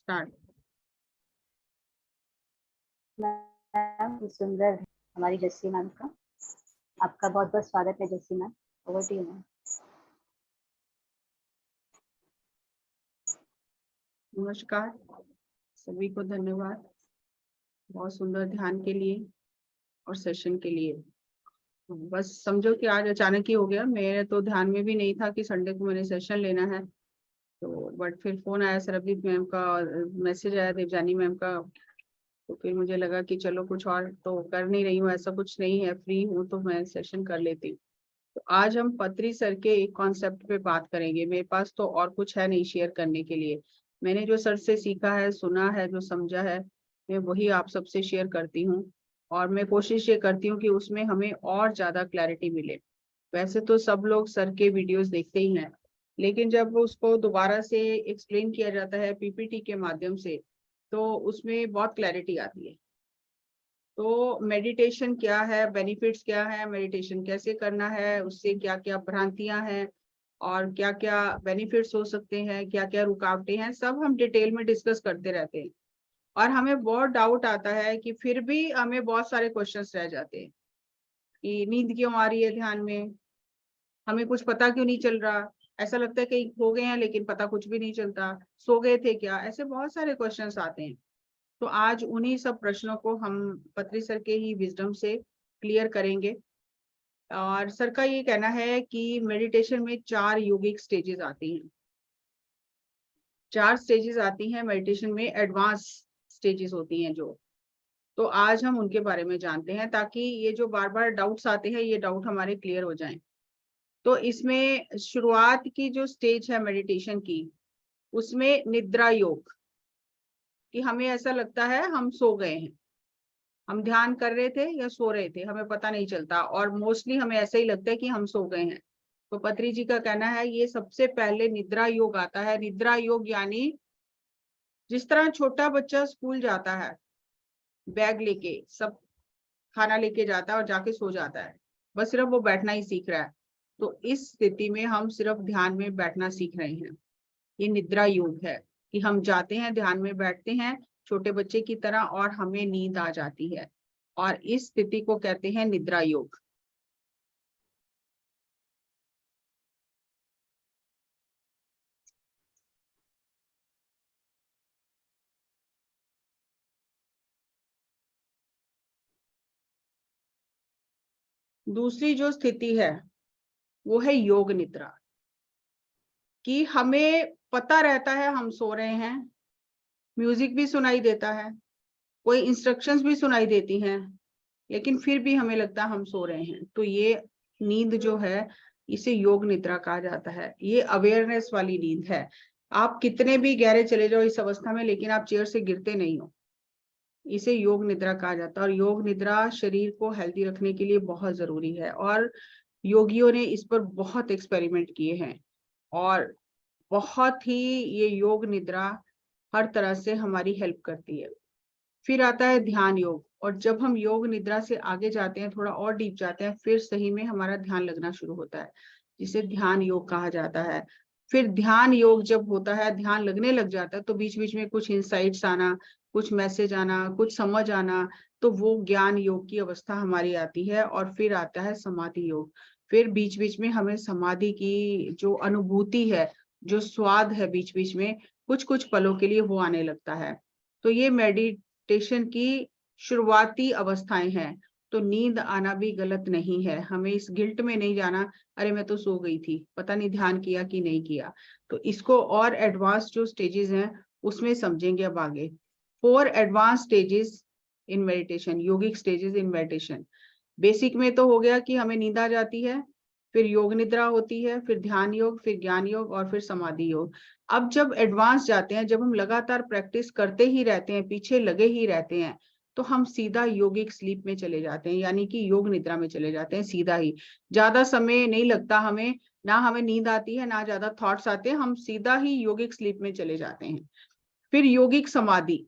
Start. Ma'am सुंदर हमारी Jassi ma'am का, आपका बहुत बहुत स्वागत है Jassi ma'am, over to you ma'am. नमस्कार सभी को, धन्यवाद बहुत सुंदर ध्यान के लिए और सेशन के लिए। बस समझो कि आज अचानक ही हो गया, मेरे तो ध्यान में भी नहीं था कि संडे को मैंने सेशन लेना है। तो बट फिर फोन आया सरबजीत मैम का और मैसेज आया देवजानी मैम का, तो फिर मुझे लगा कि चलो कुछ और तो कर नहीं रही हूँ, ऐसा कुछ नहीं है, फ्री हूँ तो मैं सेशन कर लेती हूँ। तो आज हम पत्री सर के एक कॉन्सेप्ट पे बात करेंगे। मेरे पास तो और कुछ है नहीं शेयर करने के लिए। मैंने जो सर से सीखा है, सुना है, जो समझा है, मैं वही आप सबसे शेयर करती हूँ। और मैं कोशिश ये करती हूँ कि उसमें हमें और ज्यादा क्लैरिटी मिले। वैसे तो सब लोग सर के वीडियोस देखते ही हैं, लेकिन जब उसको दोबारा से एक्सप्लेन किया जाता है पीपीटी के माध्यम से, तो उसमें बहुत क्लैरिटी आती है। तो मेडिटेशन क्या है, बेनिफिट्स क्या है, मेडिटेशन कैसे करना है, उससे क्या क्या भ्रांतियां हैं और क्या क्या बेनिफिट्स हो सकते हैं, क्या क्या रुकावटें हैं, सब हम डिटेल में डिस्कस करते रहते हैं। और हमें बहुत डाउट आता है कि फिर भी हमें बहुत सारे क्वेश्चंस रह जाते हैं कि नींद क्यों आ रही है ध्यान में, हमें कुछ पता क्यों नहीं चल रहा, ऐसा लगता है कि हो गए हैं लेकिन पता कुछ भी नहीं चलता, सो गए थे क्या, ऐसे बहुत सारे क्वेश्चंस आते हैं। तो आज उन्हीं सब प्रश्नों को हम पत्री सर के ही विजडम से क्लियर करेंगे। और सर का ये कहना है कि मेडिटेशन में 4 योगिक स्टेजेस आती हैं। 4 स्टेजेस आती हैं मेडिटेशन में, एडवांस स्टेजेस होती हैं जो। तो आज हम उनके बारे में जानते हैं ताकि ये जो बार बार डाउट्स आते हैं, ये डाउट हमारे क्लियर हो जाएं। तो इसमें शुरुआत की जो स्टेज है मेडिटेशन की, उसमें निद्रा योग, कि हमें ऐसा लगता है हम सो गए हैं, हम ध्यान कर रहे थे या सो रहे थे हमें पता नहीं चलता, और मोस्टली हमें ऐसा ही लगता है कि हम सो गए हैं। तो पत्री जी का कहना है ये सबसे पहले निद्रा योग आता है। निद्रा योग यानी जिस तरह छोटा बच्चा स्कूल जाता है, बैग लेके सब खाना लेके जाता है और जाके सो जाता है, बस सिर्फ वो बैठना ही सीख रहा है। तो इस स्थिति में हम सिर्फ ध्यान में बैठना सीख रहे हैं, ये निद्रा योग है कि हम जाते हैं ध्यान में बैठते हैं छोटे बच्चे की तरह और हमें नींद आ जाती है, और इस स्थिति को कहते हैं निद्रा योग। दूसरी जो स्थिति है वो है योग निद्रा, कि हमें पता रहता है हम सो रहे हैं, म्यूजिक भी सुनाई देता है, कोई इंस्ट्रक्शंस भी सुनाई देती हैं, लेकिन फिर भी हमें लगता है हम सो रहे हैं। तो ये नींद जो है इसे योग निद्रा कहा जाता है। ये अवेयरनेस वाली नींद है। आप कितने भी गहरे चले जाओ इस अवस्था में, लेकिन आप चेयर से गिरते नहीं हो, इसे योग निद्रा कहा जाता है। और योग निद्रा शरीर को हेल्दी रखने के लिए बहुत जरूरी है, और योगियों ने इस पर बहुत एक्सपेरिमेंट किए हैं, और बहुत ही ये योग निद्रा हर तरह से हमारी हेल्प करती है। फिर आता है ध्यान योग, और जब हम योग निद्रा से आगे जाते हैं, थोड़ा और डीप जाते हैं, फिर सही में हमारा ध्यान लगना शुरू होता है, जिसे ध्यान योग कहा जाता है। फिर ध्यान योग जब होता है, ध्यान लगने लग जाता है, तो बीच बीच में कुछ इंसाइट्स आना, कुछ मैसेज आना, कुछ समझ आना, तो वो ज्ञान योग की अवस्था हमारी आती है। और फिर आता है समाधि योग। फिर बीच बीच में हमें समाधि की जो अनुभूति है, जो स्वाद है, बीच बीच में कुछ कुछ पलों के लिए वो आने लगता है। तो ये मेडिटेशन की शुरुआती अवस्थाएं हैं। तो नींद आना भी गलत नहीं है, हमें इस गिल्ट में नहीं जाना, अरे मैं तो सो गई थी, पता नहीं ध्यान किया कि नहीं किया। तो इसको और एडवांस जो स्टेजेस हैं उसमें समझेंगे अब आगे। 4 advance stages in meditation, yogic stages in meditation. Basic में तो हो गया कि हमें नींद आ जाती है, फिर योग निद्रा होती है, फिर ध्यान योग, फिर ज्ञान योग, और फिर समाधि योग। अब जब एडवांस जाते हैं, जब हम लगातार प्रैक्टिस करते ही रहते हैं, पीछे लगे ही रहते हैं, तो हम सीधा योगिक स्लीप में चले जाते हैं, यानी कि योग निद्रा में चले जाते हैं सीधा ही। ज्यादा समय नहीं लगता हमें, ना हमें नींद आती है, ना ज्यादा थॉट्स आते हैं, हम सीधा ही योगिक स्लीप में चले जाते हैं। फिर योगिक समाधि,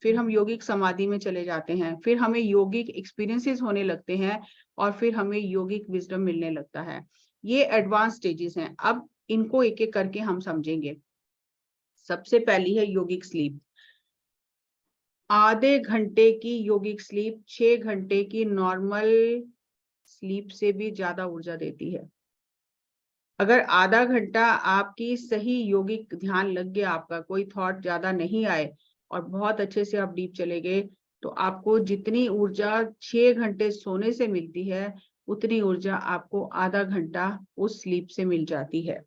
फिर हम योगिक समाधि में चले जाते हैं, फिर हमें योगिक एक्सपीरियंसेस होने लगते हैं, और फिर हमें योगिक विजडम मिलने लगता है। ये एडवांस स्टेजेस हैं। अब इनको एक एक करके हम समझेंगे। सबसे पहली है योगिक स्लीप। आधे घंटे की योगिक स्लीप 6 घंटे की नॉर्मल स्लीप से भी ज्यादा ऊर्जा देती है। अगर आधा घंटा आपकी सही योगिक ध्यान लग गया, आपका कोई थॉट ज्यादा नहीं आए और बहुत अच्छे से आप डीप चले गए, तो आपको जितनी ऊर्जा 6 घंटे सोने से मिलती है उतनी ऊर्जा आपको आधा घंटा उस स्लीप से मिल जाती है।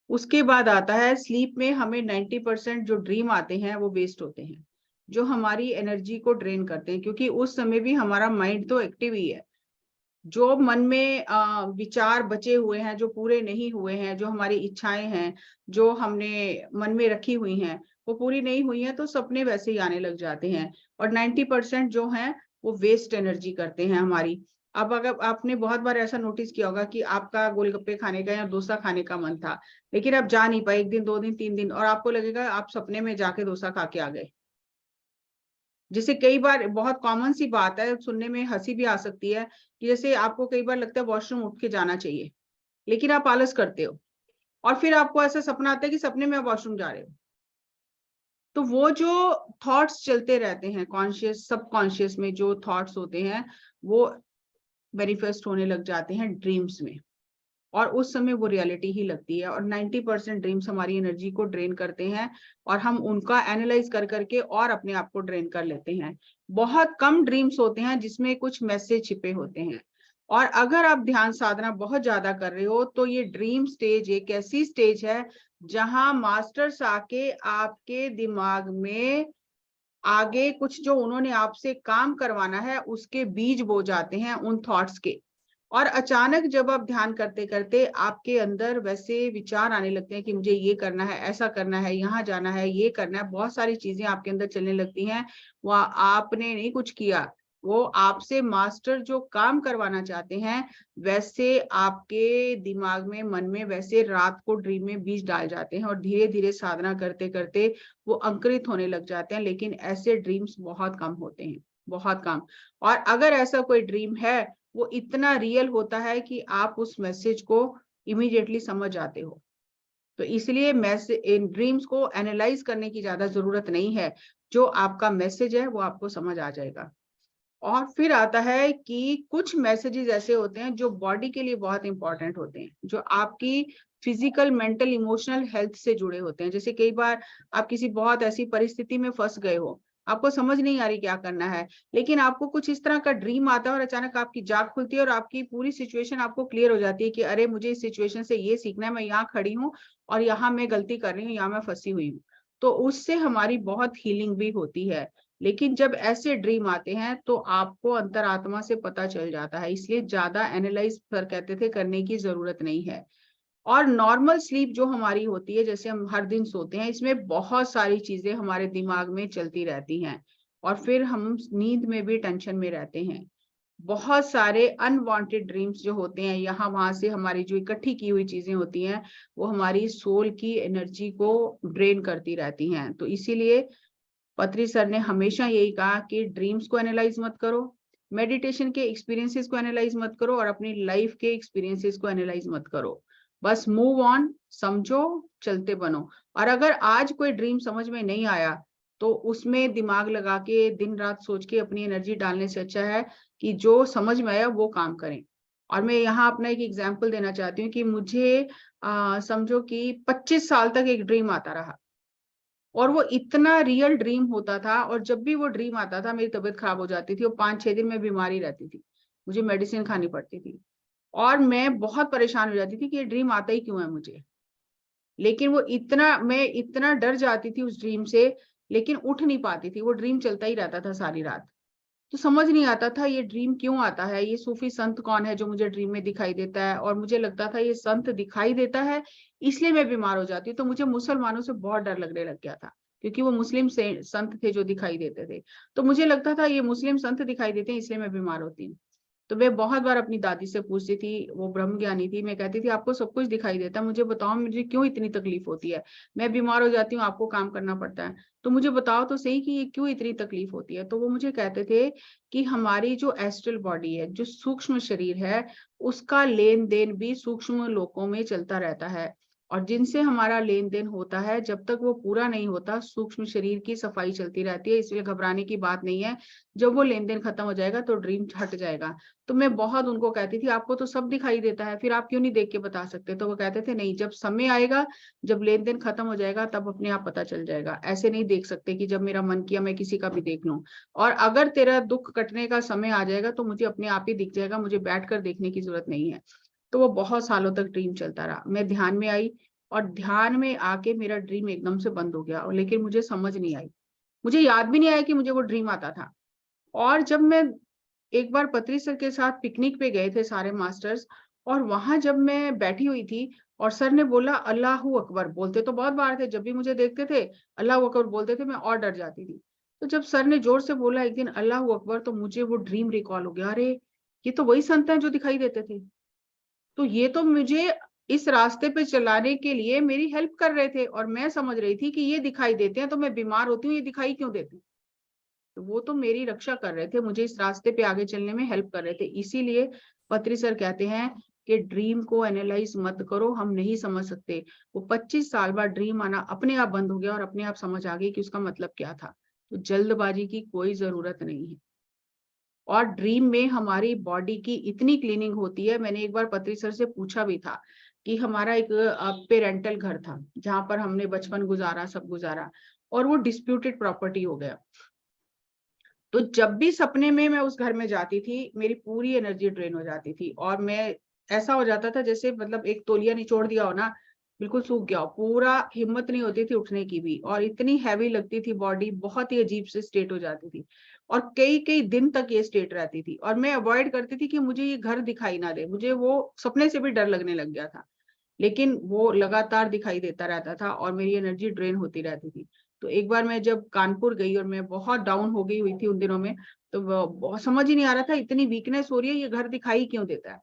उसके बाद आता है स्लीप में हमें 90% जो ड्रीम आते हैं वो वेस्ट होते हैं, जो हमारी एनर्जी को ड्रेन करते हैं, क्योंकि उस समय भी हमारा माइंड तो एक्टिव ही है। जो मन में विचार बचे हुए हैं, जो पूरे नहीं हुए हैं, जो हमारी इच्छाएं हैं, जो हमने मन में रखी हुई हैं, वो पूरी नहीं हुई हैं, तो सपने वैसे ही आने लग जाते हैं। और 90% जो हैं वो वेस्ट एनर्जी करते हैं हमारी। अब अगर आपने बहुत बार ऐसा नोटिस किया होगा कि आपका गोलगप्पे खाने का या डोसा खाने का मन था, लेकिन आप जा नहीं पाए 1 दिन 2 दिन 3 दिन, और आपको लगेगा आप सपने में जाके डोसा खा के आ गए। जैसे कई बार बहुत कॉमन सी बात है, सुनने में हंसी भी आ सकती है, कि जैसे आपको कई बार लगता है वॉशरूम उठ के जाना चाहिए, लेकिन आप आलस करते हो और फिर आपको ऐसा सपना आता है कि सपने में आप वॉशरूम जा रहे हो। तो वो जो थॉट्स चलते रहते हैं कॉन्शियस सबकॉन्शियस में, जो थॉट्स होते हैं वो मैनिफेस्ट होने लग जाते हैं ड्रीम्स में, और उस समय वो रियलिटी ही लगती है। और 90% ड्रीम्स हमारी एनर्जी को ड्रेन करते हैं और हम उनका एनालाइज कर करके और अपने आप को ड्रेन कर लेते हैं। बहुत कम ड्रीम्स होते हैं जिसमें कुछ मैसेज छिपे होते हैं। और अगर आप ध्यान साधना बहुत ज्यादा कर रहे हो तो ये ड्रीम स्टेज एक ऐसी स्टेज है जहां मास्टर्स आके आपके दिमाग में आगे कुछ जो उन्होंने आपसे काम करवाना है उसके बीज बो जाते हैं उन थॉट्स के। और अचानक जब आप ध्यान करते करते आपके अंदर वैसे विचार आने लगते हैं कि मुझे ये करना है, ऐसा करना है, यहाँ जाना है, ये करना है, बहुत सारी चीजें आपके अंदर चलने लगती हैं। वह आपने नहीं कुछ किया, वो आपसे मास्टर जो काम करवाना चाहते हैं वैसे आपके दिमाग में, मन में वैसे रात को ड्रीम में बीज डाल जाते हैं और धीरे धीरे साधना करते करते वो अंकुरित होने लग जाते हैं। लेकिन ऐसे ड्रीम्स बहुत कम होते हैं, बहुत कम। और अगर ऐसा कोई ड्रीम है वो इतना रियल होता है कि आप उस मैसेज को इमीडिएटली समझ जाते हो। तो इसलिए मैसेज इन ड्रीम्स को एनालाइज करने की ज्यादा जरूरत नहीं है, जो आपका मैसेज है वो आपको समझ आ जाएगा। और फिर आता है कि कुछ मैसेजेस ऐसे होते हैं जो बॉडी के लिए बहुत इंपॉर्टेंट होते हैं, जो आपकी फिजिकल, मेंटल, इमोशनल हेल्थ से जुड़े होते हैं। जैसे कई बार आप किसी बहुत ऐसी परिस्थिति में फंस गए हो, आपको समझ नहीं आ रही क्या करना है, लेकिन आपको कुछ इस तरह का ड्रीम आता है और अचानक आपकी जाग खुलती है और आपकी पूरी सिचुएशन आपको क्लियर हो जाती है कि अरे मुझे इस सिचुएशन से ये सीखना है, मैं यहाँ खड़ी हूँ और यहाँ मैं गलती कर रही हूँ, यहाँ मैं फंसी हुई हूँ। तो उससे हमारी बहुत हीलिंग भी होती है। लेकिन जब ऐसे ड्रीम आते हैं तो आपको अंतरात्मा से पता चल जाता है, इसलिए ज्यादा एनालाइज कर कहते थे करने की जरूरत नहीं है। और नॉर्मल स्लीप जो हमारी होती है, जैसे हम हर दिन सोते हैं, इसमें बहुत सारी चीजें हमारे दिमाग में चलती रहती हैं और फिर हम नींद में भी टेंशन में रहते हैं। बहुत सारे अनवांटेड ड्रीम्स जो होते हैं, यहाँ वहां से हमारी जो इकट्ठी की हुई चीजें होती हैं वो हमारी सोल की एनर्जी को ड्रेन करती रहती हैं। तो इसीलिए पत्री सर ने हमेशा यही कहा कि ड्रीम्स को एनालाइज मत करो, मेडिटेशन के एक्सपीरियंसेस को एनालाइज मत करो और अपनी लाइफ के एक्सपीरियंसेस को एनालाइज मत करो। बस मूव ऑन, समझो, चलते बनो। और अगर आज कोई ड्रीम समझ में नहीं आया तो उसमें दिमाग लगा के दिन रात सोच के अपनी एनर्जी डालने से अच्छा है कि जो समझ में आया वो काम करें। और मैं यहाँ अपना एक एग्जाम्पल देना चाहती हूँ कि मुझे समझो कि 25 साल तक एक ड्रीम आता रहा और वो इतना रियल ड्रीम होता था, और जब भी वो ड्रीम आता था मेरी तबीयत खराब हो जाती थी और 5-6 दिन में बीमारी रहती थी, मुझे मेडिसिन खानी पड़ती थी और मैं बहुत परेशान हो जाती थी कि ये ड्रीम आता ही क्यों है मुझे। लेकिन वो इतना, मैं इतना डर जाती थी उस ड्रीम से, लेकिन उठ नहीं पाती थी, वो ड्रीम चलता ही रहता था सारी रात। तो समझ नहीं आता था ये ड्रीम क्यों आता है, ये सूफी संत कौन है जो मुझे ड्रीम में दिखाई देता है। और मुझे लगता था ये संत दिखाई देता है इसलिए मैं बीमार हो जाती हूँ। तो मुझे मुसलमानों से बहुत डर लगने लग गया था, क्योंकि वो मुस्लिम से संत थे जो दिखाई देते थे। तो मुझे लगता था ये मुस्लिम संत दिखाई देते हैं इसलिए मैं बीमार होती हूँ। तो मैं बहुत बार अपनी दादी से पूछती थी, वो ब्रह्म ज्ञानी थी, मैं कहती थी आपको सब कुछ दिखाई देता है, मुझे बताओ मुझे क्यों इतनी तकलीफ होती है, मैं बीमार हो जाती हूँ आपको काम करना पड़ता है, तो मुझे बताओ तो सही कि ये क्यों इतनी तकलीफ होती है। तो वो मुझे कहते थे कि हमारी जो एस्ट्रल बॉडी है, जो सूक्ष्म शरीर है, उसका लेन देन भी सूक्ष्म लोकों में चलता रहता है और जिनसे हमारा लेन देन होता है, जब तक वो पूरा नहीं होता सूक्ष्म शरीर की सफाई चलती रहती है, इसलिए घबराने की बात नहीं है। जब वो लेन देन खत्म हो जाएगा तो ड्रीम हट जाएगा। तो मैं बहुत उनको कहती थी, आपको तो सब दिखाई देता है, फिर आप क्यों नहीं देख के बता सकते? तो वो कहते थे नहीं, जब समय आएगा, जब लेन देन खत्म हो जाएगा तब अपने आप पता चल जाएगा। ऐसे नहीं देख सकते कि जब मेरा मन किया मैं किसी का भी देख लूं। और अगर तेरा दुख कटने का समय आ जाएगा तो मुझे अपने आप ही दिख जाएगा, मुझे बैठ कर देखने की जरूरत नहीं है। तो वो बहुत सालों तक ड्रीम चलता रहा। मैं ध्यान में आई और ध्यान में आके मेरा ड्रीम एकदम से बंद हो गया, लेकिन मुझे समझ नहीं आई, मुझे याद भी नहीं आया कि मुझे वो ड्रीम आता था। और जब मैं एक बार पत्री सर के साथ पिकनिक पे गए थे सारे मास्टर्स, और वहां जब मैं बैठी हुई थी और सर ने बोला अल्लाहू अकबर, बोलते तो बहुत बार थे, जब भी मुझे देखते थे अल्लाहू अकबर बोलते थे, मैं और डर जाती थी। तो जब सर ने जोर से बोला एक दिन अल्लाहू अकबर, तो मुझे वो ड्रीम रिकॉल हो गया, अरे ये तो वही संत हैं जो दिखाई देते थे। तो ये तो मुझे इस रास्ते पे चलाने के लिए मेरी हेल्प कर रहे थे, और मैं समझ रही थी कि ये दिखाई देते हैं तो मैं बीमार होती हूँ, ये दिखाई क्यों देते हैं? तो वो तो मेरी रक्षा कर रहे थे, मुझे इस रास्ते पे आगे चलने में हेल्प कर रहे थे। इसीलिए पत्री सर कहते हैं कि ड्रीम को एनालाइज मत करो, हम नहीं समझ सकते। वो 25 साल बाद ड्रीम आना अपने आप बंद हो गया और अपने आप समझ आ गई कि उसका मतलब क्या था। तो जल्दबाजी की कोई जरूरत नहीं है। और ड्रीम में हमारी बॉडी की इतनी क्लीनिंग होती है। मैंने एक बार पत्री सर से पूछा भी था कि हमारा एक पेरेंटल घर था जहां पर हमने बचपन गुजारा, सब गुजारा, और वो डिस्प्यूटेड प्रॉपर्टी हो गया। तो जब भी सपने में मैं उस घर में जाती थी, मेरी पूरी एनर्जी ड्रेन हो जाती थी, और मैं ऐसा हो जाता था जैसे मतलब एक तौलिया निचोड़ दिया हो ना, बिल्कुल सूख गया हो, पूरा हिम्मत नहीं होती थी उठने की भी, और इतनी हैवी लगती थी बॉडी, बहुत ही अजीब से स्टेट हो जाती थी। और कई कई दिन तक ये स्टेट रहती थी, और मैं अवॉइड करती थी कि मुझे ये घर दिखाई ना दे, मुझे वो सपने से भी डर लगने लग गया था। लेकिन वो लगातार दिखाई देता रहता था और मेरी एनर्जी ड्रेन होती रहती थी। तो एक बार मैं जब कानपुर गई और मैं बहुत डाउन हो गई हुई थी उन दिनों में, तो बहुत समझ ही नहीं आ रहा था, इतनी वीकनेस हो रही है, ये घर दिखाई क्यों देता है?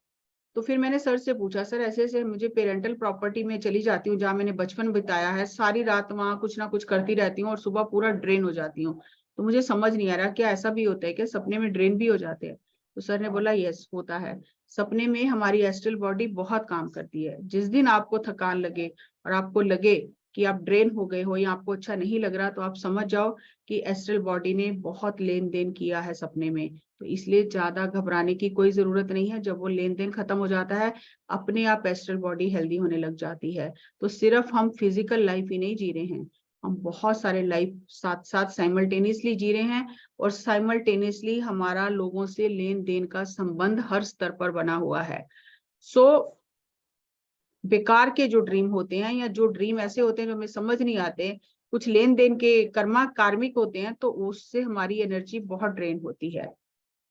तो फिर मैंने सर से पूछा, सर ऐसे ऐसे मुझे पेरेंटल प्रॉपर्टी में चली जाती हूँ जहाँ मैंने बचपन बिताया है, सारी रात वहां कुछ ना कुछ करती रहती हूँ और सुबह पूरा ड्रेन हो जाती हूँ। तो मुझे समझ नहीं आ रहा क्या ऐसा भी होता है क्या, सपने में ड्रेन भी हो जाते हैं? तो सर ने बोला यस होता है। सपने में हमारी एस्ट्रल बॉडी बहुत काम करती है। जिस दिन आपको थकान लगे और आपको लगे कि आप ड्रेन हो गए हो या आपको अच्छा नहीं लग रहा, तो आप समझ जाओ कि एस्ट्रल बॉडी ने बहुत लेन देन किया है सपने में। तो इसलिए ज्यादा घबराने की कोई जरूरत नहीं है। जब वो लेन देन खत्म हो जाता है, अपने आप एस्ट्रल बॉडी हेल्दी होने लग जाती है। तो सिर्फ हम फिजिकल लाइफ ही नहीं जी रहे हैं, हम बहुत सारे लाइफ साथ साथ साइमल्टेनियसली जी रहे हैं, और साइमल्टेनियसली हमारा लोगों से लेन देन का संबंध हर स्तर पर बना हुआ है। सो बेकार के जो ड्रीम होते हैं, या जो ड्रीम ऐसे होते हैं जो हमें समझ नहीं आते, कुछ लेन देन के कर्मा कार्मिक होते हैं, तो उससे हमारी एनर्जी बहुत ड्रेन होती है।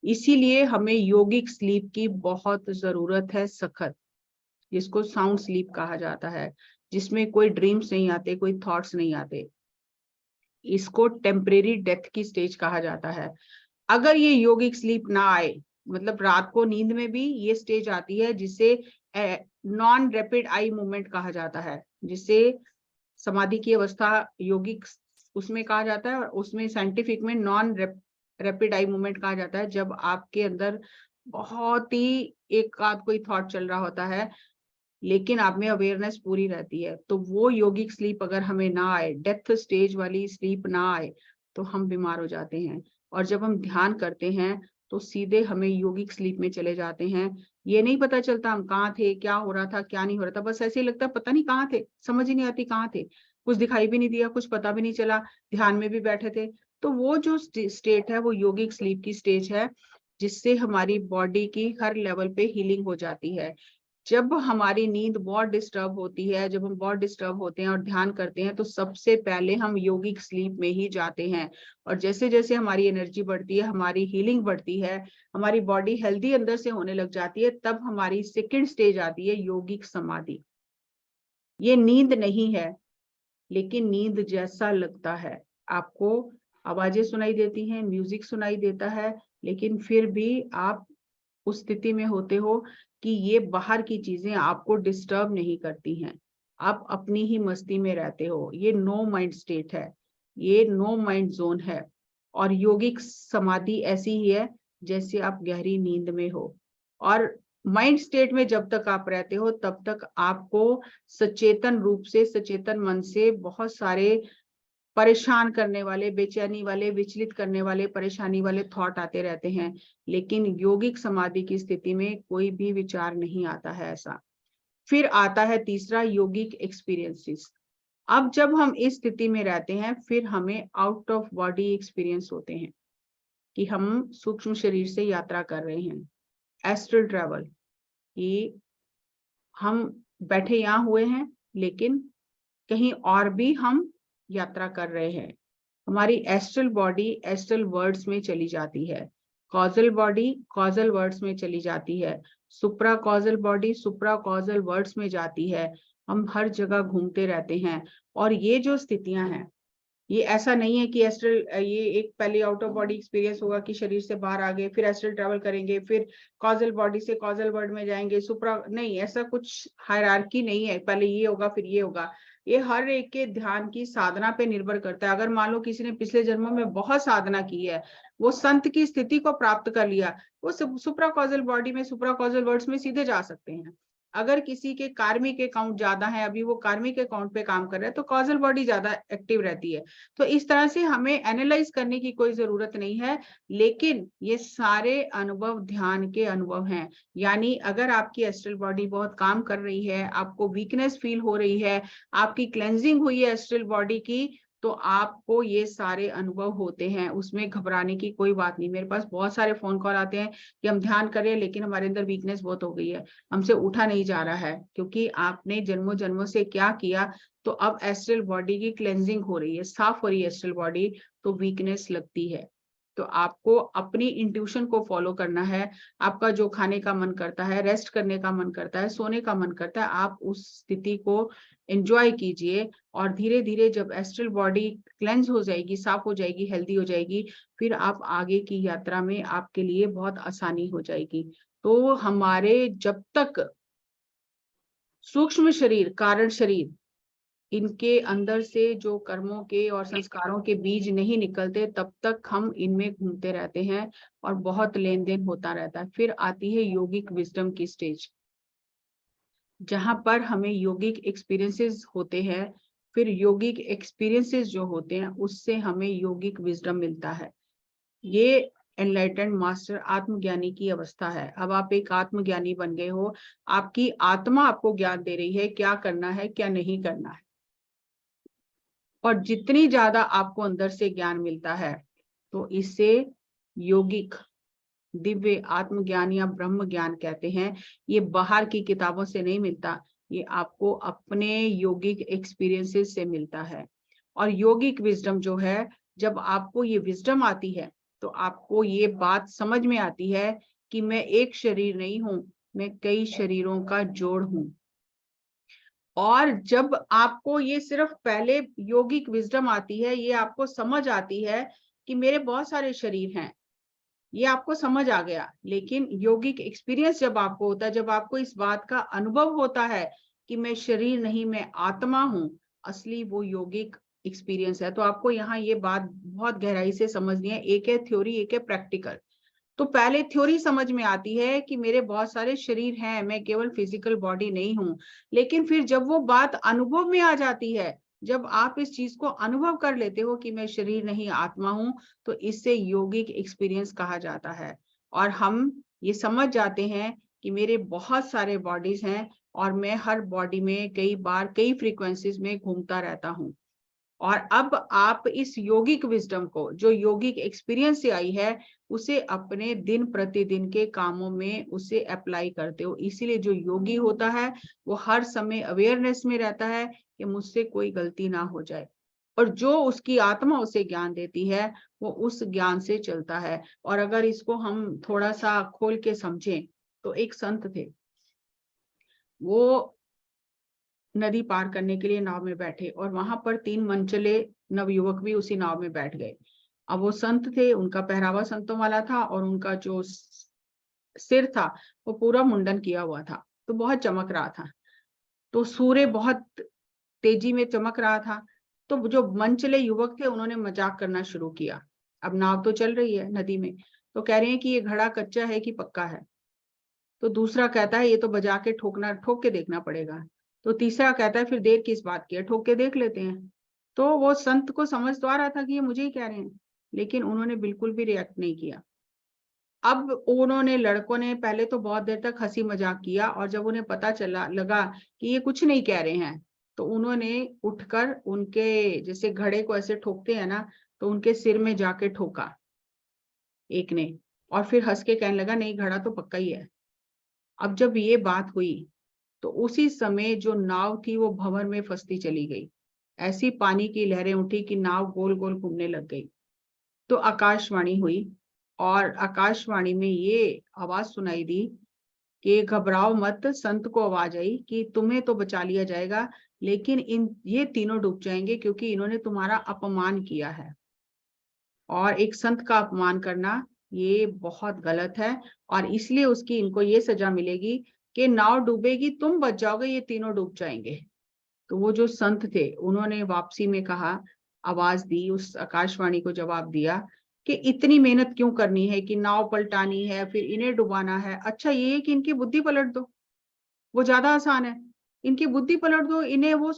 इसीलिए हमें योगिक स्लीप की बहुत जरूरत है, सखत, जिसको साउंड स्लीप कहा जाता है, जिसमें कोई ड्रीम्स नहीं आते, कोई थॉट्स नहीं आते। इसको टेम्परेरी डेथ की स्टेज कहा जाता है। अगर ये योगिक स्लीप ना आए, मतलब रात को नींद में भी ये स्टेज आती है, जिसे नॉन रैपिड आई मूवमेंट कहा जाता है, जिसे समाधि की अवस्था योगिक उसमें कहा जाता है, और उसमें साइंटिफिक में नॉन रैपिड आई मूवमेंट कहा जाता है। जब आपके अंदर बहुत ही एक आध कोई थॉट चल रहा होता है, लेकिन आप में अवेयरनेस पूरी रहती है, तो वो योगिक स्लीप अगर हमें ना आए, डेथ स्टेज वाली स्लीप ना आए, तो हम बीमार हो जाते हैं। और जब हम ध्यान करते हैं तो सीधे हमें योगिक स्लीप में चले जाते हैं। ये नहीं पता चलता हम कहाँ थे, क्या हो रहा था, क्या नहीं हो रहा था, बस ऐसे ही लगता है पता नहीं कहाँ थे, समझ ही नहीं आती कहाँ थे, कुछ दिखाई भी नहीं दिया, कुछ पता भी नहीं चला, ध्यान में भी बैठे थे। तो वो जो स्टेट है वो योगिक स्लीप की स्टेज है, जिससे हमारी बॉडी की हर लेवल पे हीलिंग हो जाती है। जब हमारी नींद बहुत डिस्टर्ब होती है, जब हम बहुत डिस्टर्ब होते हैं और ध्यान करते हैं, तो सबसे पहले हम योगिक स्लीप में ही जाते हैं। और जैसे जैसे हमारी एनर्जी बढ़ती है, हमारी हीलिंग बढ़ती है, हमारी बॉडी हेल्दी अंदर से होने लग जाती है, तब हमारी सेकंड स्टेज आती है योगिक समाधि। ये नींद नहीं है, लेकिन नींद जैसा लगता है। आपको आवाजें सुनाई देती हैं, म्यूजिक सुनाई देता है, लेकिन फिर भी आप उस स्थिति में होते हो कि ये बाहर की चीजें आपको डिस्टर्ब नहीं करती हैं, आप अपनी ही मस्ती में रहते हो। ये नो माइंड स्टेट है, ये नो माइंड जोन है। और योगिक समाधि ऐसी ही है जैसे आप गहरी नींद में हो। और माइंड स्टेट में जब तक आप रहते हो तब तक आपको सचेतन रूप से, सचेतन मन से बहुत सारे परेशान करने वाले, बेचैनी वाले, विचलित करने वाले, परेशानी वाले थॉट आते रहते हैं। लेकिन योगिक समाधि की स्थिति में कोई भी विचार नहीं आता है ऐसा। फिर आता है तीसरा, योगिक एक्सपीरियंसेस। अब जब हम इस स्थिति में रहते हैं फिर हमें आउट ऑफ बॉडी एक्सपीरियंस होते हैं कि हम सूक्ष्म शरीर से यात्रा कर रहे हैं, एस्ट्रल ट्रैवल, कि हम बैठे यहाँ हुए हैं लेकिन कहीं और भी हम यात्रा कर रहे हैं। हमारी एस्ट्रल बॉडी एस्ट्रल वर्ड्स में चली जाती है, कॉजल बॉडी कॉजल वर्ड्स में चली जाती है, सुप्रा कॉजल बॉडी सुप्रा कॉजल वर्ड्स में जाती है। हम हर जगह घूमते रहते हैं। और ये जो स्थितियां हैं, ये ऐसा नहीं है कि एस्ट्रल, ये एक पहले आउट ऑफ बॉडी एक्सपीरियंस होगा कि शरीर से बाहर आ गए, फिर एस्ट्रल ट्रैवल करेंगे, फिर कॉजल बॉडी से कॉजल वर्ल्ड में जाएंगे, सुप्रा, नहीं, ऐसा कुछ हायरार्की नहीं है, पहले ये होगा फिर ये होगा। ये हर एक के ध्यान की साधना पे निर्भर करता है। अगर मान लो किसी ने पिछले जन्मों में बहुत साधना की है, वो संत की स्थिति को प्राप्त कर लिया, वो सुप्रा कॉजल बॉडी में, सुप्रा कॉजल वर्ड्स में सीधे जा सकते हैं। अगर किसी के कार्मिक अकाउंट ज्यादा है, अभी वो कार्मिक अकाउंट पे काम कर रहे हैं, तो कॉजल बॉडी ज्यादा एक्टिव रहती है। तो इस तरह से हमें एनालाइज करने की कोई जरूरत नहीं है। लेकिन ये सारे अनुभव ध्यान के अनुभव हैं। यानी अगर आपकी एस्ट्रल बॉडी बहुत काम कर रही है, आपको वीकनेस फील हो रही है, आपकी क्लेंजिंग हुई है एस्ट्रल बॉडी की, तो आपको ये सारे अनुभव होते हैं, उसमें घबराने की कोई बात नहीं। मेरे पास बहुत सारे फोन कॉल आते हैं कि हम ध्यान करें लेकिन हमारे अंदर वीकनेस बहुत हो गई है, हमसे उठा नहीं जा रहा है, क्योंकि आपने जन्मों जन्मों से क्या किया। तो अब एस्ट्रल बॉडी की क्लेंजिंग हो रही है, साफ हो रही है एस्ट्रल बॉडी, तो वीकनेस लगती है। तो आपको अपनी इंट्यूशन को फॉलो करना है। आपका जो खाने का मन करता है, रेस्ट करने का मन करता है, सोने का मन करता है, आप उस स्थिति को एंजॉय कीजिए। और धीरे धीरे जब एस्ट्रल बॉडी क्लेंज हो जाएगी, साफ हो जाएगी, हेल्दी हो जाएगी, फिर आप आगे की यात्रा में आपके लिए बहुत आसानी हो जाएगी। तो हमारे जब तक सूक्ष्म शरीर, कारण शरीर, इनके अंदर से जो कर्मों के और संस्कारों के बीज नहीं निकलते, तब तक हम इनमें घूमते रहते हैं और बहुत लेन देन होता रहता है। फिर आती है योगिक विजडम की स्टेज, जहां पर हमें योगिक एक्सपीरियंसेस होते हैं। फिर योगिक एक्सपीरियंसेस जो होते हैं उससे हमें योगिक विजडम मिलता है। ये एनलाइटेंड मास्टर आत्मज्ञानी की अवस्था है। अब आप एक आत्मज्ञानी बन गए हो, आपकी आत्मा आपको ज्ञान दे रही है क्या करना है क्या नहीं करना है। और जितनी ज्यादा आपको अंदर से ज्ञान मिलता है, तो इसे योगिक दिव्य आत्मज्ञान या ब्रह्म ज्ञान कहते हैं। ये बाहर की किताबों से नहीं मिलता, ये आपको अपने योगिक एक्सपीरियंसेस से मिलता है। और योगिक विजडम जो है, जब आपको ये विजडम आती है तो आपको ये बात समझ में आती है कि मैं एक शरीर नहीं हूं, मैं कई शरीरों का जोड़ हूं। और जब आपको ये सिर्फ पहले योगिक विजडम आती है, ये आपको समझ आती है कि मेरे बहुत सारे शरीर हैं, ये आपको समझ आ गया। लेकिन योगिक एक्सपीरियंस जब आपको होता है, जब आपको इस बात का अनुभव होता है कि मैं शरीर नहीं, मैं आत्मा हूं, असली वो योगिक एक्सपीरियंस है। तो आपको यहाँ ये बात बहुत गहराई से समझनी है। एक है थ्योरी, एक है प्रैक्टिकल। तो पहले थ्योरी समझ में आती है कि मेरे बहुत सारे शरीर हैं, मैं केवल फिजिकल बॉडी नहीं हूं। लेकिन फिर जब वो बात अनुभव में आ जाती है, जब आप इस चीज को अनुभव कर लेते हो कि मैं शरीर नहीं आत्मा हूं, तो इससे योगिक एक्सपीरियंस कहा जाता है। और हम ये समझ जाते हैं कि मेरे बहुत सारे बॉडीज हैं और मैं हर बॉडी में कई बार कई फ्रीक्वेंसीज में घूमता रहता हूं। और अब आप इस योगिक विजडम को, जो योगिक एक्सपीरियंस से आई है, उसे अपने दिन प्रतिदिन के कामों में उसे अप्लाई करते हो। इसीलिए जो योगी होता है वो हर समय अवेयरनेस में रहता है कि मुझसे कोई गलती ना हो जाए। और जो उसकी आत्मा उसे ज्ञान देती है, वो उस ज्ञान से चलता है। और अगर इसको हम थोड़ा सा खोल के समझें, तो एक संत थे, वो नदी पार करने के लिए नाव में बैठे और वहां पर 3 मनचले नवयुवक भी उसी नाव में बैठ गए। अब वो संत थे, उनका पहरावा संतों वाला था और उनका जो सिर था वो पूरा मुंडन किया हुआ था, तो बहुत चमक रहा था। तो सूर्य बहुत तेजी में चमक रहा था। तो जो मनचले युवक थे उन्होंने मजाक करना शुरू किया। अब नाव तो चल रही है नदी में, तो कह रहे हैं कि ये घड़ा कच्चा है कि पक्का है। तो दूसरा कहता है ये तो बजा के ठोक के देखना पड़ेगा। तो तीसरा कहता है फिर देर किस बात की है, ठोक के देख लेते हैं। तो वो संत को समझ तो आ रहा था कि ये मुझे ही कह रहे हैं, लेकिन उन्होंने बिल्कुल भी रिएक्ट नहीं किया। अब उन्होंने, लड़कों ने पहले तो बहुत देर तक हंसी मजाक किया, और जब उन्हें पता चला लगा कि ये कुछ नहीं कह रहे हैं, तो उन्होंने उठकर उनके, जैसे घड़े को ऐसे ठोकते हैं ना, तो उनके सिर में जाके ठोका एक ने, और फिर हंस के कहने लगा नहीं घड़ा तो पक्का ही है। अब जब ये बात हुई तो उसी समय जो नाव थी वो भंवर में फंसती चली गई। ऐसी पानी की लहरें उठी कि नाव गोल गोल घूमने लग गई। तो आकाशवाणी हुई, और आकाशवाणी में ये आवाज सुनाई दी कि घबराओ मत। संत को आवाज आई कि तुम्हें तो बचा लिया जाएगा, लेकिन ये तीनों डूब जाएंगे, क्योंकि इन्होंने तुम्हारा अपमान किया है। और एक संत का अपमान करना ये बहुत गलत है, और इसलिए उसकी इनको ये सजा मिलेगी कि नाव डूबेगी, तुम बच जाओगे, ये तीनों डूब जाएंगे। तो वो जो संत थे उन्होंने वापसी में कहा, आवाज दी, उस आकाशवाणी को जवाब दिया कि इतनी मेहनत क्यों करनी है कि नाव पलटानी है, फिर इन्हें डुबाना है। अच्छा ये है कि इनकी बुद्धि पलट दो, वो ज्यादा आसान है। इनकी बुद्धि पलट दो, इन्हें वो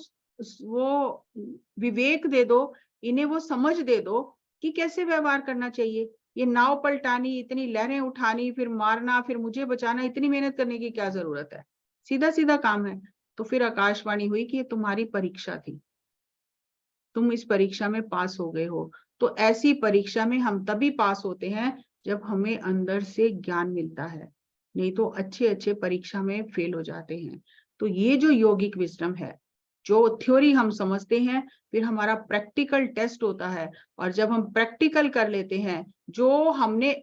विवेक दे दो, इन्हें वो समझ दे दो कि कैसे व्यवहार करना चाहिए। ये नाव पलटानी, इतनी लहरें उठानी, फिर मारना, फिर मुझे बचाना, इतनी मेहनत करने की क्या जरूरत है, सीधा सीधा काम है। तो फिर आकाशवाणी हुई कि ये तुम्हारी परीक्षा थी, तुम इस परीक्षा में पास हो गए हो। तो ऐसी परीक्षा में हम तभी पास होते हैं जब हमें अंदर से ज्ञान मिलता है, नहीं तो अच्छे अच्छे परीक्षा में फेल हो जाते हैं। तो ये जो योगिक विजडम है, जो थ्योरी हम समझते हैं, फिर हमारा प्रैक्टिकल टेस्ट होता है, और जब हम प्रैक्टिकल कर लेते हैं, जो हमने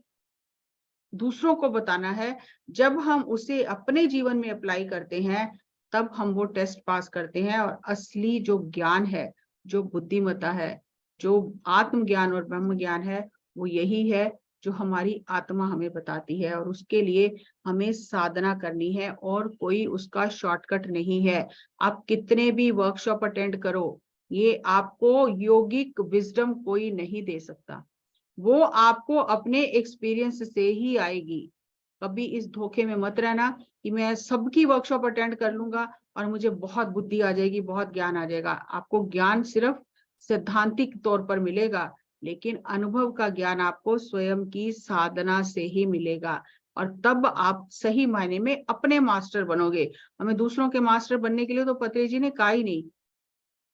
दूसरों को बताना है, जब हम उसे अपने जीवन में अप्लाई करते हैं, तब हम वो टेस्ट पास करते हैं। और असली जो ज्ञान है, जो बुद्धिमत्ता है, जो आत्मज्ञान और ब्रह्म ज्ञान है, वो यही है जो हमारी आत्मा हमें बताती है। और उसके लिए हमें साधना करनी है, और कोई उसका शॉर्टकट नहीं है। आप कितने भी वर्कशॉप अटेंड करो, ये आपको योगिक विजडम कोई नहीं दे सकता, वो आपको अपने एक्सपीरियंस से ही आएगी। कभी इस धोखे में मत रहना कि मैं सबकी वर्कशॉप अटेंड कर लूंगा और मुझे बहुत बुद्धि आ जाएगी, बहुत ज्ञान आ जाएगा। आपको ज्ञान सिर्फ सैद्धांतिक तौर पर मिलेगा, लेकिन अनुभव का ज्ञान आपको स्वयं की साधना से ही मिलेगा, और तब आप सही मायने में अपने मास्टर बनोगे। हमें दूसरों के मास्टर बनने के लिए तो पत्रे जी ने कहा ही नहीं,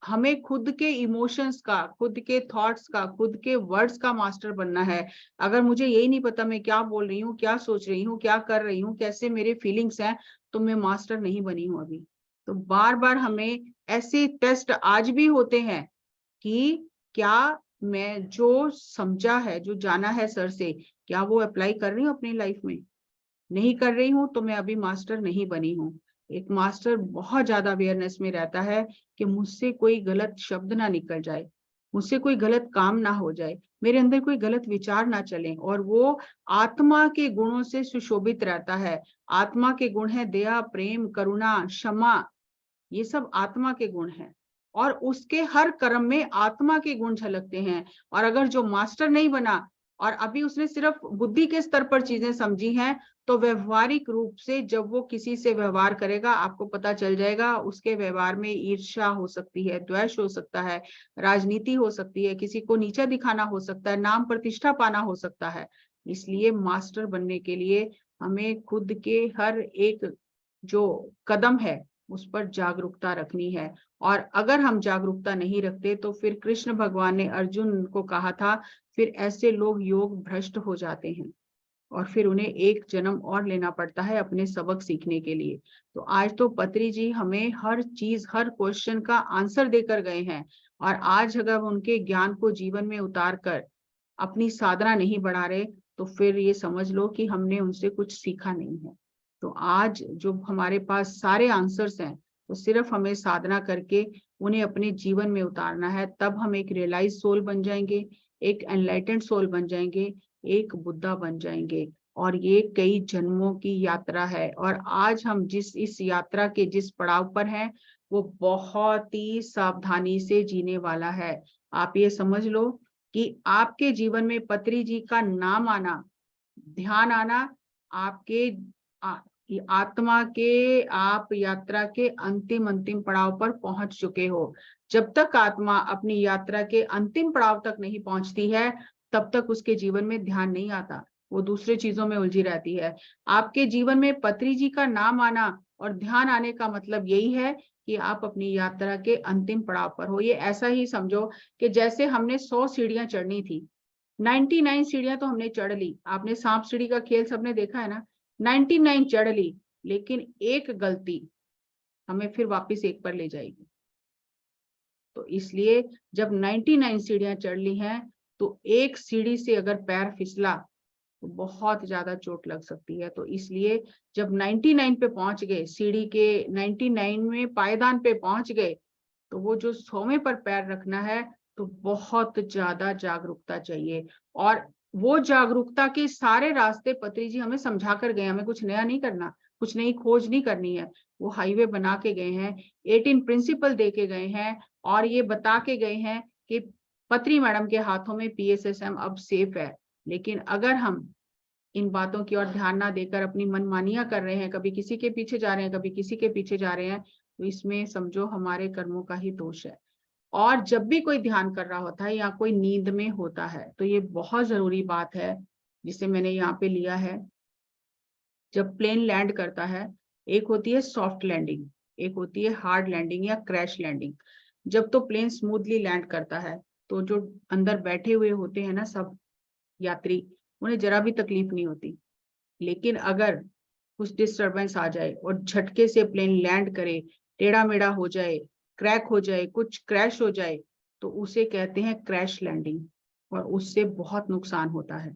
हमें खुद के इमोशंस का, खुद के थॉट्स का, खुद के वर्ड्स का मास्टर बनना है। अगर मुझे यही नहीं पता मैं क्या बोल रही हूँ, क्या सोच रही हूँ, क्या कर रही हूँ, कैसे मेरे फीलिंग्स हैं, तो मैं मास्टर नहीं बनी हूँ अभी। तो बार बार हमें ऐसे टेस्ट आज भी होते हैं कि क्या मैं जो समझा है, जो जाना है सर से, क्या वो अप्लाई कर रही हूँ अपनी लाइफ में। नहीं कर रही हूँ तो मैं अभी मास्टर नहीं बनी हूँ। एक मास्टर बहुत ज्यादा अवेयरनेस में रहता है कि मुझसे कोई गलत शब्द ना निकल जाए, मुझसे कोई गलत काम ना हो जाए, मेरे अंदर कोई गलत विचार ना चले, और वो आत्मा के गुणों से सुशोभित रहता है। आत्मा के गुण है दया, प्रेम, करुणा, क्षमा, ये सब आत्मा के गुण हैं, और उसके हर कर्म में आत्मा के गुण झलकते हैं। और अगर जो मास्टर नहीं बना और अभी उसने सिर्फ बुद्धि के स्तर पर चीजें समझी हैं, तो व्यवहारिक रूप से जब वो किसी से व्यवहार करेगा, आपको पता चल जाएगा उसके व्यवहार में ईर्ष्या हो सकती है, द्वेष हो सकता है, राजनीति हो सकती है, किसी को नीचा दिखाना हो सकता है, नाम प्रतिष्ठा पाना हो सकता है। इसलिए मास्टर बनने के लिए हमें खुद के हर एक जो कदम है उस पर जागरूकता रखनी है। और अगर हम जागरूकता नहीं रखते तो फिर कृष्ण भगवान ने अर्जुन को कहा था, फिर ऐसे लोग योग भ्रष्ट हो जाते हैं, और फिर उन्हें एक जन्म और लेना पड़ता है अपने सबक सीखने के लिए। तो आज तो पत्री जी हमें हर चीज, हर क्वेश्चन का आंसर देकर गए हैं, और आज अगर उनके ज्ञान को जीवन में उतार कर अपनी साधना नहीं बढ़ा रहे, तो फिर ये समझ लो कि हमने उनसे कुछ सीखा नहीं है। तो आज जो हमारे पास सारे आंसर्स हैं, तो सिर्फ हमें साधना करके उन्हें अपने जीवन में उतारना है, तब हम एक रियलाइज सोल बन जाएंगे, एक एनलाइटेंड सोल बन जाएंगे, एक बुद्धा बन जाएंगे। और ये कई जन्मों की यात्रा है, और आज हम जिस इस यात्रा के जिस पड़ाव पर हैं, वो बहुत ही सावधानी से जीने वाला है। आप ये समझ लो कि आपके जीवन में पत्री जी का नाम आना, ध्यान आना, आपके कि आत्मा के आप यात्रा के अंतिम पड़ाव पर पहुंच चुके हो। जब तक आत्मा अपनी यात्रा के अंतिम पड़ाव तक नहीं पहुंचती है, तब तक उसके जीवन में ध्यान नहीं आता, वो दूसरे चीजों में उलझी रहती है। आपके जीवन में पत्री जी का नाम आना और ध्यान आने का मतलब यही है कि आप अपनी यात्रा के अंतिम पड़ाव पर हो। ये ऐसा ही समझो कि जैसे हमने 100 सीढ़ियां चढ़नी थी, 99 सीढ़ियां तो हमने चढ़ ली। आपने सांप सीढ़ी का खेल सबने देखा है ना, 99 चढ़ ली, लेकिन एक गलती हमें फिर वापस एक पर ले जाएगी। तो इसलिए जब 99 सीढ़ियां चढ़ ली हैं, तो एक सीढ़ी से अगर पैर फिसला तो बहुत ज्यादा चोट लग सकती है। तो इसलिए जब 99 पे पहुंच गए, सीढ़ी के 99 में पायदान पे पहुंच गए, तो वो जो 100वें पर पैर रखना है, तो बहुत ज्यादा जागरूकता चाहिए। और वो जागरूकता के सारे रास्ते पत्री जी हमें समझा कर गए, हमें कुछ नया नहीं करना, कुछ नई खोज नहीं करनी है। वो हाईवे बना के गए हैं, 18 प्रिंसिपल दे के गए हैं, और ये बता के गए हैं कि पत्री मैडम के हाथों में PSSM अब सेफ है। लेकिन अगर हम इन बातों की ओर ध्यान ना देकर अपनी मनमानियां कर रहे हैं, कभी किसी के पीछे जा रहे हैं, कभी किसी के पीछे जा रहे हैं, तो इसमें समझो हमारे कर्मों का ही दोष है। और जब भी कोई ध्यान कर रहा होता है या कोई नींद में होता है, तो ये बहुत जरूरी बात है जिसे मैंने यहाँ पे लिया है। जब प्लेन लैंड करता है, एक होती है सॉफ्ट लैंडिंग, एक होती है हार्ड लैंडिंग या क्रैश लैंडिंग। जब तो प्लेन स्मूथली लैंड करता है, तो जो अंदर बैठे हुए होते हैं ना सब यात्री, उन्हें जरा भी तकलीफ नहीं होती। लेकिन अगर कुछ डिस्टरबेंस आ जाए और झटके से प्लेन लैंड करे, टेढ़ा मेढ़ा हो जाए, क्रैक हो जाए, कुछ क्रैश हो जाए, तो उसे कहते हैं क्रैश लैंडिंग, और उससे बहुत नुकसान होता है।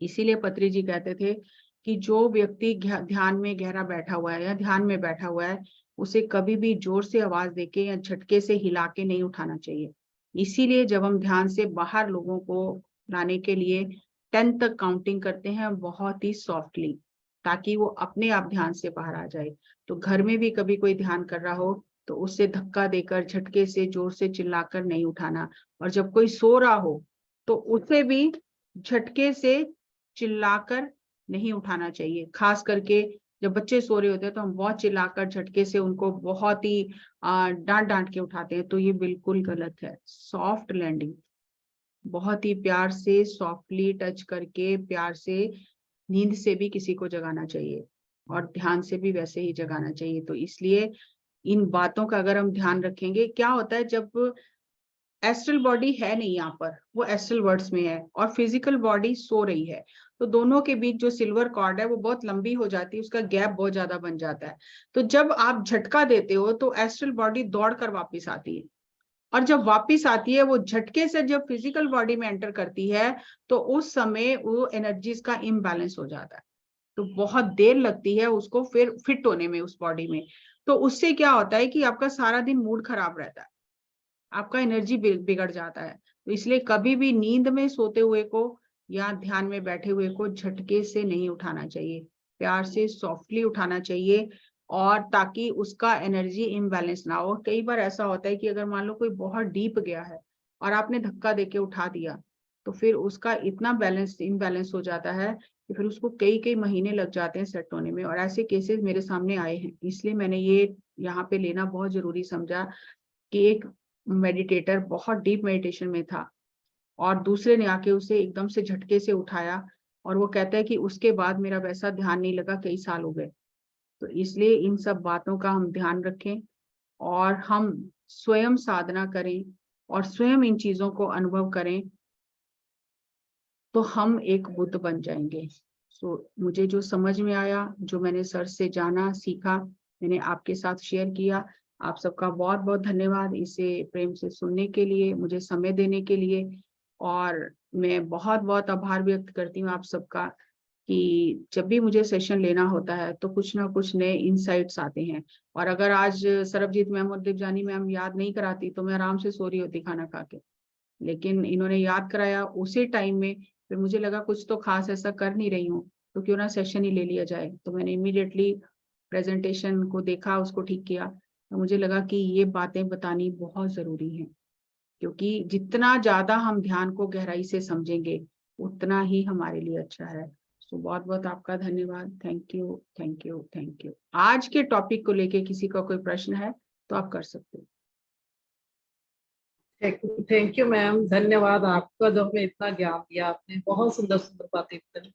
इसीलिए पत्री जी कहते थे कि जो व्यक्ति ध्यान में गहरा बैठा हुआ है या ध्यान में बैठा हुआ है, उसे कभी भी जोर से आवाज देके या झटके से हिला के नहीं उठाना चाहिए। इसीलिए जब हम ध्यान से बाहर लोगों को लाने के लिए 10 तक काउंटिंग करते हैं बहुत ही सॉफ्टली, ताकि वो अपने आप ध्यान से बाहर आ जाए। तो घर में भी कभी कोई ध्यान कर रहा हो, तो उससे धक्का देकर, झटके से, जोर से चिल्लाकर नहीं उठाना। और जब कोई सो रहा हो, तो उसे भी झटके से चिल्लाकर नहीं उठाना चाहिए। खास करके जब बच्चे सो रहे होते हैं, तो हम बहुत चिल्लाकर, झटके से उनको बहुत ही डांट डांट के उठाते हैं, तो ये बिल्कुल गलत है। सॉफ्ट लैंडिंग, बहुत ही प्यार से, सॉफ्टली टच करके, प्यार से, नींद से भी किसी को जगाना चाहिए, और ध्यान से भी वैसे ही जगाना चाहिए। तो इसलिए इन बातों का अगर हम ध्यान रखेंगे, क्या होता है जब एस्ट्रल बॉडी है नहीं यहाँ पर, वो एस्ट्रल वर्ड्स में है, और फिजिकल बॉडी सो रही है, तो दोनों के बीच जो सिल्वर कॉर्ड है वो बहुत लंबी हो जाती है, उसका गैप बहुत ज्यादा बन जाता है। तो जब आप झटका देते हो, तो एस्ट्रल बॉडी दौड़ कर वापिस आती है, और जब वापिस आती है, वो झटके से जब फिजिकल बॉडी में एंटर करती है, तो उस समय वो एनर्जीज का इम्बैलेंस हो जाता है, तो बहुत देर लगती है उसको फिर फिट होने में उस बॉडी में। तो उससे क्या होता है कि आपका सारा दिन मूड खराब रहता है, आपका एनर्जी बिगड़ जाता है। तो इसलिए कभी भी नींद में सोते हुए को या ध्यान में बैठे हुए को झटके से नहीं उठाना चाहिए, प्यार से, सॉफ्टली उठाना चाहिए, और ताकि उसका एनर्जी इम्बैलेंस ना हो। कई बार ऐसा होता है कि अगर मान लो कोई बहुत डीप गया है और आपने धक्का देके उठा दिया, तो फिर उसका इतना इम्बैलेंस हो जाता है कि फिर उसको कई कई महीने लग जाते हैं सेट होने में, और ऐसे केसेस मेरे सामने आए हैं। इसलिए मैंने ये यहाँ पे लेना बहुत जरूरी समझा कि एक मेडिटेटर बहुत डीप मेडिटेशन में था, और दूसरे ने आके उसे एकदम से झटके से उठाया, और वो कहता है कि उसके बाद मेरा वैसा ध्यान नहीं लगा, कई साल हो गए। तो इसलिए इन सब बातों का हम ध्यान रखें, और हम स्वयं साधना करें, और स्वयं इन चीजों को अनुभव करें, तो हम एक बुद्ध बन जाएंगे। मुझे जो समझ में आया, जो मैंने सर से जाना, सीखा, मैंने आपके साथ शेयर किया। आप सबका बहुत बहुत धन्यवाद इसे प्रेम से सुनने के लिए, मुझे समय देने के लिए। और मैं बहुत बहुत आभार व्यक्त करती हूँ आप सबका कि जब भी मुझे सेशन लेना होता है, तो कुछ ना कुछ नए इंसाइट्स आते हैं। और अगर आज सरबजीत मैम और दिव्यानी मैम याद नहीं कराती, तो मैं आराम से सो रही होती खाना खा के, लेकिन इन्होंने याद कराया उसी टाइम में। फिर मुझे लगा कुछ तो खास ऐसा कर नहीं रही हूँ, तो क्यों ना सेशन ही ले लिया जाए। तो मैंने इमीडिएटली प्रेजेंटेशन को देखा, उसको ठीक किया। तो मुझे लगा कि ये बातें बतानी बहुत जरूरी हैं, क्योंकि जितना ज्यादा हम ध्यान को गहराई से समझेंगे, उतना ही हमारे लिए अच्छा है। तो बहुत बहुत आपका धन्यवाद। Thank you, thank you, thank you. आज के टॉपिक को लेके किसी का कोई प्रश्न है तो आप कर सकते हो। थैंक यू मैम, धन्यवाद आपका जो हमें इतना ज्ञान दिया आपने, बहुत सुंदर सुंदर बातें बताई।